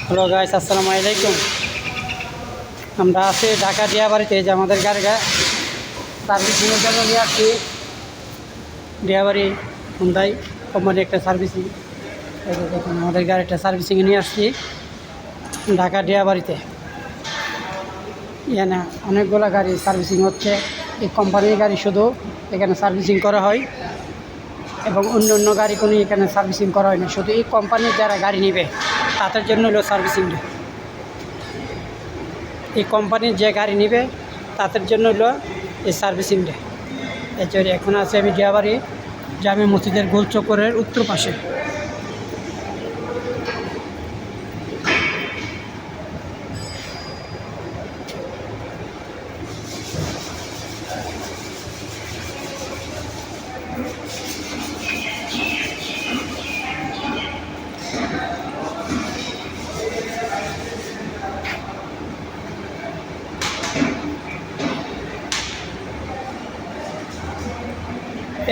Hello guys, আসসালামু আলাইকুম। আমরা আছি ঢাকা ডিয়াবাড়িতে, যে আমাদের গাড়ি সার্ভিসিংয়ের জন্য নিয়ে আসছি। ডিয়াবাড়ি হুন্ডাই কোম্পানি একটা সার্ভিসিং, দেখুন আমাদের গাড়িটা সার্ভিসিংয়ে নিয়ে আসছি ঢাকা ডিয়াবাড়িতে। এখানে অনেকগুলো গাড়ি সার্ভিসিং হচ্ছে। এই কোম্পানির গাড়ি শুধু এখানে সার্ভিসিং করা হয় এবং অন্য অন্য গাড়ি কোনো এখানে সার্ভিসিং করা হয় না। শুধু এই কোম্পানির যারা গাড়ি নেবে তাদের জন্য হলো সার্ভিসিংটা। এই কোম্পানির যে গাড়ি নেবে তাদের জন্য হলো এই সার্ভিসিংটা। এই জন্য এখন আছে আমি ডিয়াবাড়ি জামে মসজিদের গোল চক্করের উত্তর পাশে।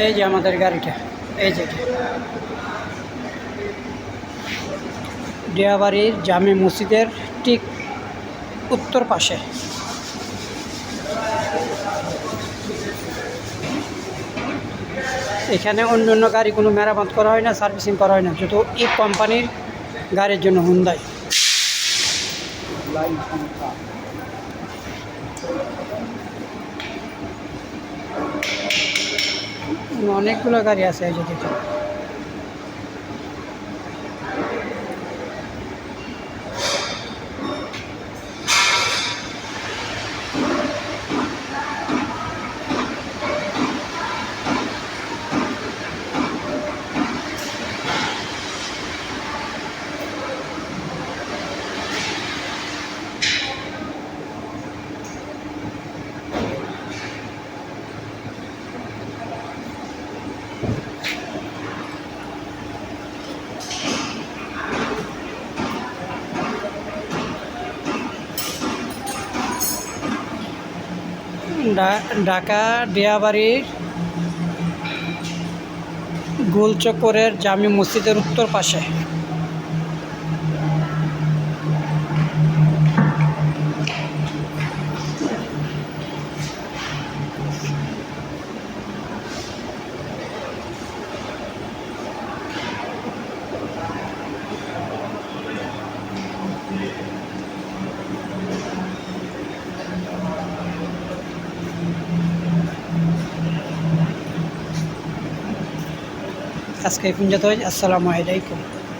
এই যে আমাদের গাড়িটা, এই যে ডিয়াবাড়ির জামে মসজিদের ঠিক উত্তর পাশে। এখানে অন্য অন্য গাড়ি কোনো মেরামত করা হয় না, সার্ভিসিং করা হয় না, শুধু এই কোম্পানির গাড়ির জন্য হুন্ডাই। অনেকগুলো গাড়ি আছে এই যে দেখুন। ঢাকা ডিয়াবাড়ির গোল চক্করের জামে মসজিদের উত্তর পাশে। আজকে এই পর্যন্ত। আসসালামু আলাইকুম।